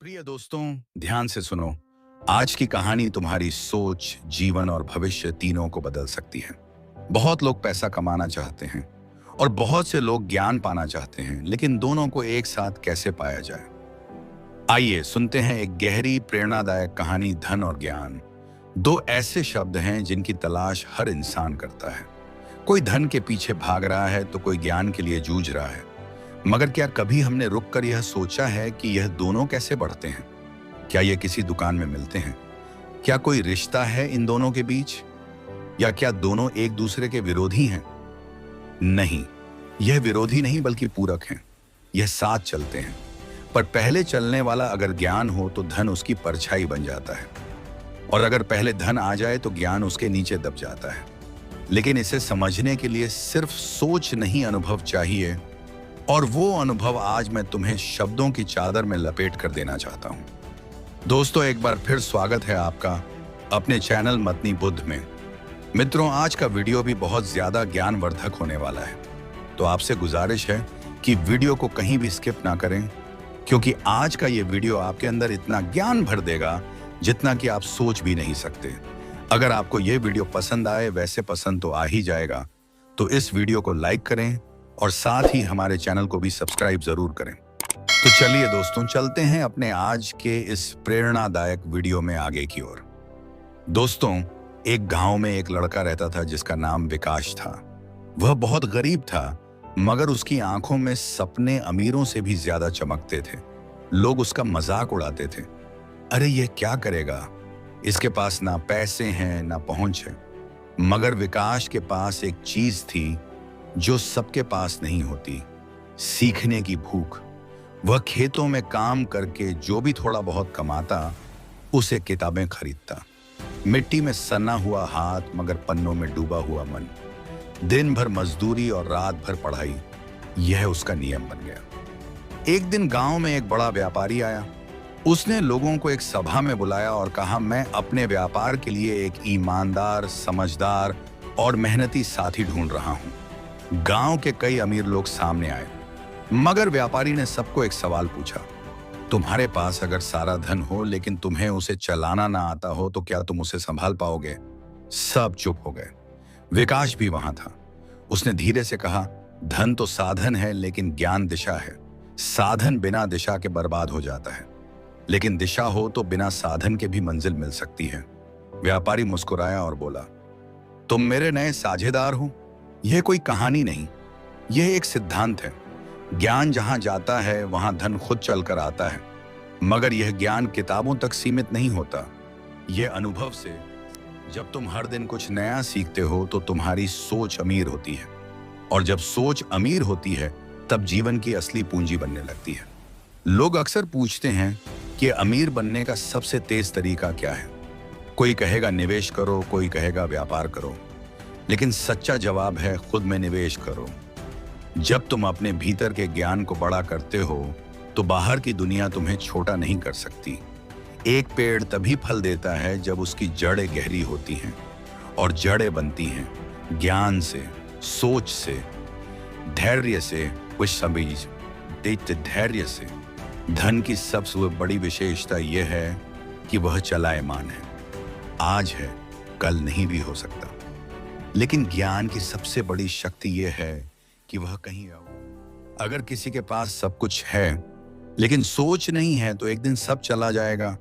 प्रिय दोस्तों, ध्यान से सुनो। आज की कहानी तुम्हारी सोच, जीवन और भविष्य तीनों को बदल सकती है। बहुत लोग पैसा कमाना चाहते हैं और बहुत से लोग ज्ञान पाना चाहते हैं, लेकिन दोनों को एक साथ कैसे पाया जाए? आइए सुनते हैं एक गहरी प्रेरणादायक कहानी, धन और ज्ञान। दो ऐसे शब्द हैं जिनकी तलाश हर इंसान करता है। कोई धन के पीछे भाग रहा है तो कोई ज्ञान के लिए जूझ रहा है। मगर क्या कभी हमने रुककर यह सोचा है कि यह दोनों कैसे बढ़ते हैं? क्या ये किसी दुकान में मिलते हैं? क्या कोई रिश्ता है इन दोनों के बीच? या क्या दोनों एक दूसरे के विरोधी हैं? नहीं, यह विरोधी नहीं बल्कि पूरक हैं। यह साथ चलते हैं। पर पहले चलने वाला अगर ज्ञान हो तो धन उसकी परछाई बन जाता है, और अगर पहले धन आ जाए तो ज्ञान उसके नीचे दब जाता है। लेकिन इसे समझने के लिए सिर्फ सोच नहीं, अनुभव चाहिए। और वो अनुभव आज मैं तुम्हें शब्दों की चादर में लपेट कर देना चाहता हूं। दोस्तों, एक बार फिर स्वागत है आपका अपने चैनल मतनी बुद्ध में। मित्रों, आज का वीडियो भी बहुत ज्यादा ज्ञानवर्धक होने वाला है, तो आपसे गुजारिश है कि वीडियो को कहीं भी स्किप ना करें, क्योंकि आज का ये वीडियो आपके अंदर इतना ज्ञान भर देगा जितना कि आप सोच भी नहीं सकते। अगर आपको ये वीडियो पसंद आए, वैसे पसंद तो आ ही जाएगा, तो इस वीडियो को लाइक करें और साथ ही हमारे चैनल को भी सब्सक्राइब जरूर करें। तो चलिए दोस्तों, चलते हैं अपने आज के इस प्रेरणादायक वीडियो में आगे की ओर। दोस्तों, एक गांव में एक लड़का रहता था जिसका नाम विकास था। वह बहुत गरीब था, मगर उसकी आंखों में सपने अमीरों से भी ज्यादा चमकते थे। लोग उसका मजाक उड़ाते थे। अरे यह क्या करेगा, इसके पास ना पैसे हैं ना पहुंच है। मगर विकास के पास एक चीज थी जो सबके पास नहीं होती, सीखने की भूख। वह खेतों में काम करके जो भी थोड़ा बहुत कमाता, उसे किताबें खरीदता। मिट्टी में सना हुआ हाथ मगर पन्नों में डूबा हुआ मन। दिन भर मजदूरी और रात भर पढ़ाई, यह उसका नियम बन गया। एक दिन गांव में एक बड़ा व्यापारी आया। उसने लोगों को एक सभा में बुलाया और कहा, मैं अपने व्यापार के लिए एक ईमानदार, समझदार और मेहनती साथी ढूंढ रहा हूं। गांव के कई अमीर लोग सामने आए, मगर व्यापारी ने सबको एक सवाल पूछा, तुम्हारे पास अगर सारा धन हो लेकिन तुम्हें उसे चलाना ना आता हो तो क्या तुम उसे संभाल पाओगे? सब चुप हो गए। विकास भी वहां था। उसने धीरे से कहा, धन तो साधन है लेकिन ज्ञान दिशा है। साधन बिना दिशा के बर्बाद हो जाता है, लेकिन दिशा हो तो बिना साधन के भी मंजिल मिल सकती है। व्यापारी मुस्कुराया और बोला, तुम मेरे नए साझेदार हो। यह कोई कहानी नहीं, यह एक सिद्धांत है। ज्ञान जहां जाता है वहां धन खुद चलकर आता है। मगर यह ज्ञान किताबों तक सीमित नहीं होता, यह अनुभव से। जब तुम हर दिन कुछ नया सीखते हो तो तुम्हारी सोच अमीर होती है, और जब सोच अमीर होती है तब जीवन की असली पूंजी बनने लगती है। लोग अक्सर पूछते हैं कि अमीर बनने का सबसे तेज तरीका क्या है। कोई कहेगा निवेश करो, कोई कहेगा व्यापार करो, लेकिन सच्चा जवाब है खुद में निवेश करो। जब तुम अपने भीतर के ज्ञान को बड़ा करते हो तो बाहर की दुनिया तुम्हें छोटा नहीं कर सकती। एक पेड़ तभी फल देता है जब उसकी जड़ें गहरी होती हैं, और जड़ें बनती हैं ज्ञान से, सोच से, धैर्य से। धैर्य से। धन की सबसे बड़ी विशेषता यह है कि वह चलायमान है, आज है कल नहीं भी हो सकता। लेकिन ज्ञान की सबसे बड़ी शक्ति यह है कि वह कहीं अगर किसी के पास सब कुछ है लेकिन सोच नहीं है तो एक दिन सब चला जाएगा।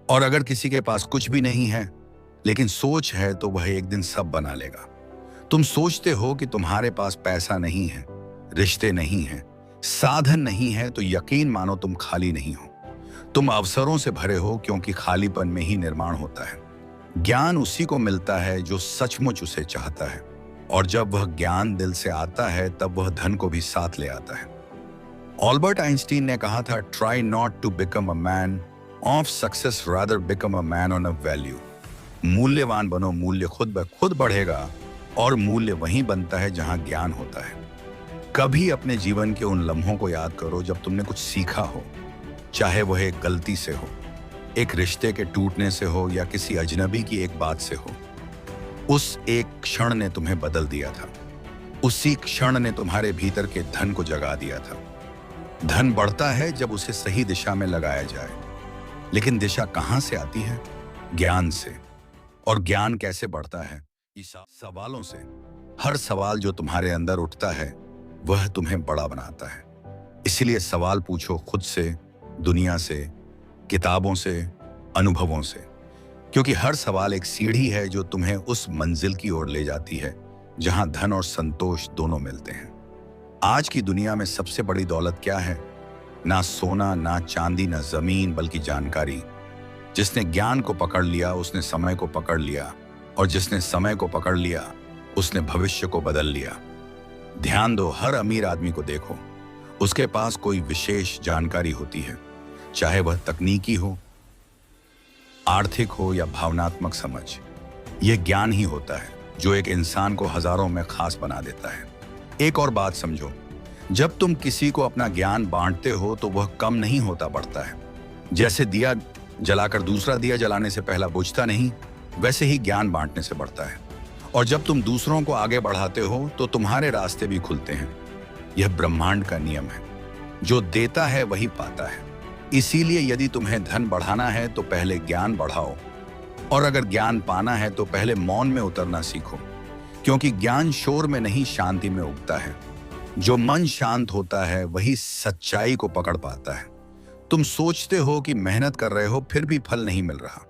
और अगर किसी के पास कुछ भी नहीं है लेकिन सोच है तो वह एक दिन सब बना लेगा। तुम सोचते हो कि तुम्हारे पास पैसा नहीं है, रिश्ते नहीं है, साधन नहीं है, तो यकीन मानो तुम खाली नहीं हो। तुम अवसरों से भरे हो, क्योंकि खालीपन में ही निर्माण होता है। ज्ञान उसी को मिलता है जो सचमुच उसे चाहता है, और जब वह ज्ञान दिल से आता है तब वह धन को भी साथ ले आता है। ऑल्बर्ट आइंस्टीन ने कहा था, try not to become a man of success, rather become a man on a value. मूल्यवान बनो, मूल्य खुद ब खुद बढ़ेगा, और मूल्य वहीं बनता है जहां ज्ञान होता है। कभी अपने जीवन के उन लम्हों को याद करो जब तुमने कुछ सीखा हो, चाहे वह एक गलती से हो, एक रिश्ते के टूटने से हो, या किसी अजनबी की एक बात से हो। उस एक क्षण ने तुम्हें बदल दिया था। उसी क्षण ने तुम्हारे भीतर के धन को जगा दिया था। धन बढ़ता है जब उसे सही दिशा में लगाया जाए। लेकिन दिशा कहाँ से आती है? ज्ञान से। और ज्ञान कैसे बढ़ता है? सवालों से। हर सवाल जो तुम्हारे अंदर उठता है वह तुम्हें बड़ा बनाता है। इसलिए सवाल पूछो खुद से, दुनिया से, किताबों से, अनुभवों से। क्योंकि हर सवाल एक सीढ़ी है जो तुम्हें उस मंजिल की ओर ले जाती है जहां धन और संतोष दोनों मिलते हैं। आज की दुनिया में सबसे बड़ी दौलत क्या है? ना सोना, ना चांदी, ना जमीन, बल्कि जानकारी। जिसने ज्ञान को पकड़ लिया उसने समय को पकड़ लिया, और जिसने समय को पकड़ लिया उसने भविष्य को बदल लिया। ध्यान दो, हर अमीर आदमी को देखो, उसके पास कोई विशेष जानकारी होती है, चाहे वह तकनीकी हो, आर्थिक हो या भावनात्मक समझ। यह ज्ञान ही होता है जो एक इंसान को हजारों में खास बना देता है। एक और बात समझो, जब तुम किसी को अपना ज्ञान बांटते हो तो वह कम नहीं होता, बढ़ता है। जैसे दिया जलाकर दूसरा दिया जलाने से पहला बुझता नहीं, वैसे ही ज्ञान बांटने से बढ़ता है। और जब तुम दूसरों को आगे बढ़ाते हो तो तुम्हारे रास्ते भी खुलते हैं। यह ब्रह्मांड का नियम है, जो देता है वही पाता है। इसीलिए यदि तुम्हें धन बढ़ाना है तो पहले ज्ञान बढ़ाओ, और अगर ज्ञान पाना है तो पहले मौन में उतरना सीखो। क्योंकि ज्ञान शोर में नहीं, शांति में उगता है। जो मन शांत होता है वही सच्चाई को पकड़ पाता है। तुम सोचते हो कि मेहनत कर रहे हो फिर भी फल नहीं मिल रहा,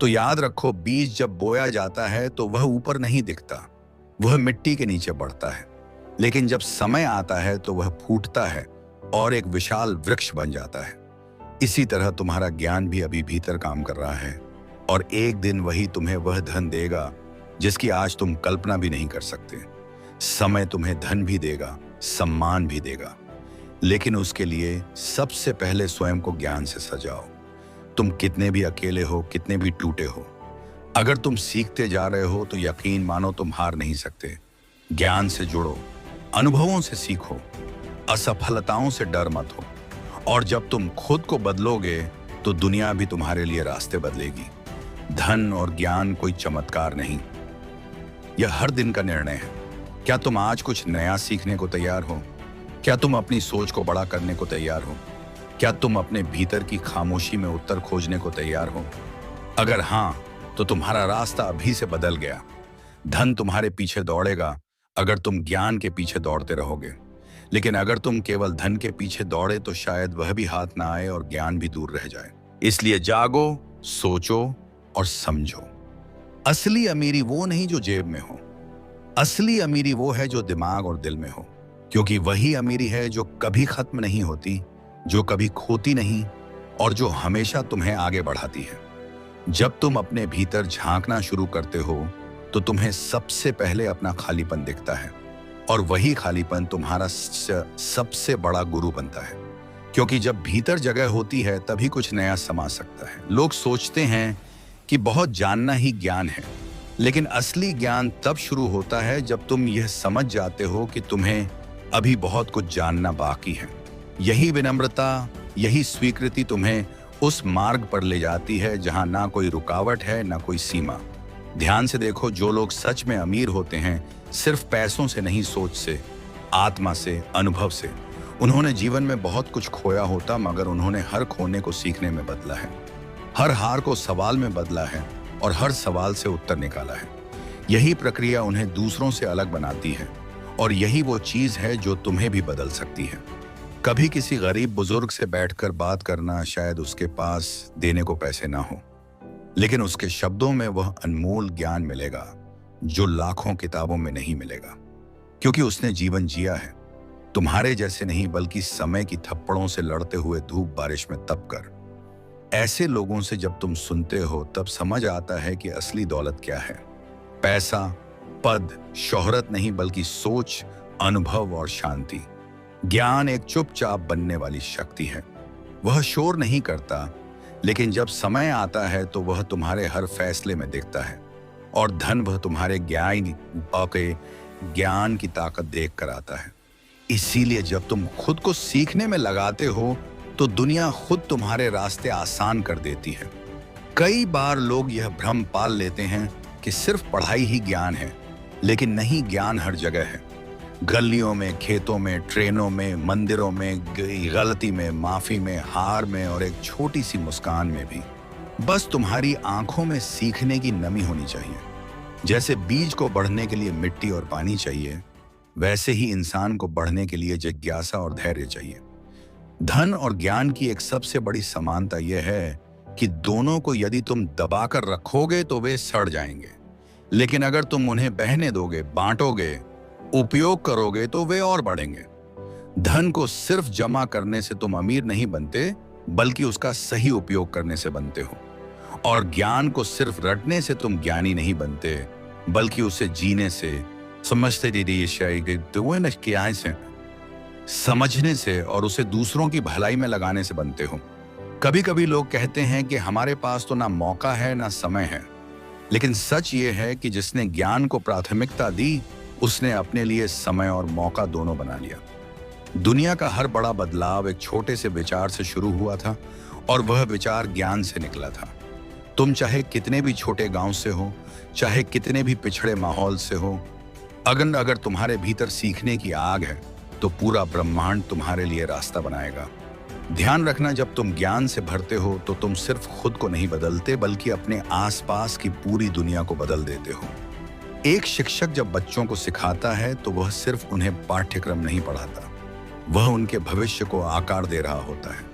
तो याद रखो, बीज जब बोया जाता है तो वह ऊपर नहीं दिखता, वह मिट्टी के नीचे बढ़ता है। लेकिन जब समय आता है तो वह फूटता है और एक विशाल वृक्ष बन जाता है। इसी तरह तुम्हारा ज्ञान भी अभी भीतर काम कर रहा है, और एक दिन वही तुम्हें वह धन देगा जिसकी आज तुम कल्पना भी नहीं कर सकते। समय तुम्हें धन भी देगा, सम्मान भी देगा, लेकिन उसके लिए सबसे पहले स्वयं को ज्ञान से सजाओ। तुम कितने भी अकेले हो, कितने भी टूटे हो, अगर तुम सीखते जा रहे हो तो यकीन मानो तुम हार नहीं सकते। ज्ञान से जुड़ो, अनुभवों से सीखो, असफलताओं से डर मत हो। और जब तुम खुद को बदलोगे तो दुनिया भी तुम्हारे लिए रास्ते बदलेगी। धन और ज्ञान कोई चमत्कार नहीं, यह हर दिन का निर्णय है। क्या तुम आज कुछ नया सीखने को तैयार हो? क्या तुम अपनी सोच को बड़ा करने को तैयार हो? क्या तुम अपने भीतर की खामोशी में उत्तर खोजने को तैयार हो? अगर हां, तो तुम्हारा रास्ता अभी से बदल गया। धन तुम्हारे पीछे दौड़ेगा अगर तुम ज्ञान के पीछे दौड़ते रहोगे, लेकिन अगर तुम केवल धन के पीछे दौड़े तो शायद वह भी हाथ ना आए और ज्ञान भी दूर रह जाए। इसलिए जागो, सोचो और समझो। असली अमीरी वो नहीं जो जेब में हो, असली अमीरी वो है जो दिमाग और दिल में हो। क्योंकि वही अमीरी है जो कभी खत्म नहीं होती, जो कभी खोती नहीं, और जो हमेशा तुम्हें आगे बढ़ाती है। जब तुम अपने भीतर झांकना शुरू करते हो तो तुम्हें सबसे पहले अपना खालीपन दिखता है, और वही खालीपन तुम्हारा सबसे बड़ा गुरु बनता है। क्योंकि जब भीतर जगह होती है तभी कुछ नया समा सकता है। लोग सोचते हैं कि बहुत जानना ही ज्ञान है, लेकिन असली ज्ञान तब शुरू होता है जब तुम यह समझ जाते हो कि तुम्हें अभी बहुत कुछ जानना बाकी है। यही विनम्रता, यही स्वीकृति तुम्हें उस मार्ग पर ले जाती है जहां ना कोई रुकावट है, ना कोई सीमा। ध्यान से देखो, जो लोग सच में अमीर होते हैं सिर्फ पैसों से नहीं, सोच से, आत्मा से, अनुभव से। उन्होंने जीवन में बहुत कुछ खोया होता, मगर उन्होंने हर खोने को सीखने में बदला है, हर हार को सवाल में बदला है, और हर सवाल से उत्तर निकाला है। यही प्रक्रिया उन्हें दूसरों से अलग बनाती है, और यही वो चीज है जो तुम्हें भी बदल सकती है। कभी किसी गरीब बुजुर्ग से बैठकर बात करना, शायद उसके पास देने को पैसे ना हो, लेकिन उसके शब्दों में वह अनमोल ज्ञान मिलेगा जो लाखों किताबों में नहीं मिलेगा, क्योंकि उसने जीवन जिया है, तुम्हारे जैसे नहीं, बल्कि समय की थप्पड़ों से लड़ते हुए धूप बारिश में तप कर। ऐसे लोगों से जब तुम सुनते हो तब समझ आता है कि असली दौलत क्या है। पैसा, पद, शोहरत नहीं, बल्कि सोच, अनुभव और शांति। ज्ञान एक चुपचाप बनने वाली शक्ति है। वह शोर नहीं करता, लेकिन जब समय आता है तो वह तुम्हारे हर फैसले में दिखता है। और धन वह तुम्हारे ज्ञान की ताकत देख कर आता है। इसीलिए जब तुम खुद को सीखने में लगाते हो तो दुनिया खुद तुम्हारे रास्ते आसान कर देती है। कई बार लोग यह भ्रम पाल लेते हैं कि सिर्फ पढ़ाई ही ज्ञान है, लेकिन नहीं, ज्ञान हर जगह है। गलियों में, खेतों में, ट्रेनों में, मंदिरों में, गलती में, माफी में, हार में और एक छोटी सी मुस्कान में भी। बस तुम्हारी आंखों में सीखने की नमी होनी चाहिए। जैसे बीज को बढ़ने के लिए मिट्टी और पानी चाहिए, वैसे ही इंसान को बढ़ने के लिए जिज्ञासा और धैर्य चाहिए। धन और ज्ञान की एक सबसे बड़ी समानता यह है कि दोनों को यदि तुम दबाकर रखोगे तो वे सड़ जाएंगे, लेकिन अगर तुम उन्हें बहने दोगे, बांटोगे, उपयोग करोगे तो वे और बढ़ेंगे। धन को सिर्फ जमा करने से तुम अमीर नहीं बनते, बल्कि उसका सही उपयोग करने से बनते हो। और ज्ञान को सिर्फ रटने से तुम ज्ञानी नहीं बनते, बल्कि उसे जीने से, समझने से और उसे दूसरों की भलाई में लगाने से बनते हो। कभी कभी लोग कहते हैं कि हमारे पास तो ना मौका है ना समय है, लेकिन सच ये है कि जिसने ज्ञान को प्राथमिकता दी, उसने अपने लिए समय और मौका दोनों बना लिया। दुनिया का हर बड़ा बदलाव एक छोटे से विचार से शुरू हुआ था, और वह विचार ज्ञान से निकला था। तुम चाहे कितने भी छोटे गांव से हो, चाहे कितने भी पिछड़े माहौल से हो, अगर तुम्हारे भीतर सीखने की आग है, तो पूरा ब्रह्मांड तुम्हारे लिए रास्ता बनाएगा। ध्यान रखना, जब तुम ज्ञान से भरते हो तो तुम सिर्फ खुद को नहीं बदलते, बल्कि अपने आसपास की पूरी दुनिया को बदल देते हो। एक शिक्षक जब बच्चों को सिखाता है तो वह सिर्फ उन्हें पाठ्यक्रम नहीं पढ़ाता, वह उनके भविष्य को आकार दे रहा होता है।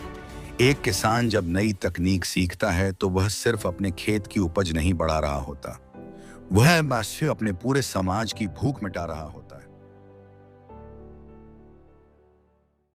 एक किसान जब नई तकनीक सीखता है तो वह सिर्फ अपने खेत की उपज नहीं बढ़ा रहा होता, वह अपने पूरे समाज की भूख मिटा रहा होता है।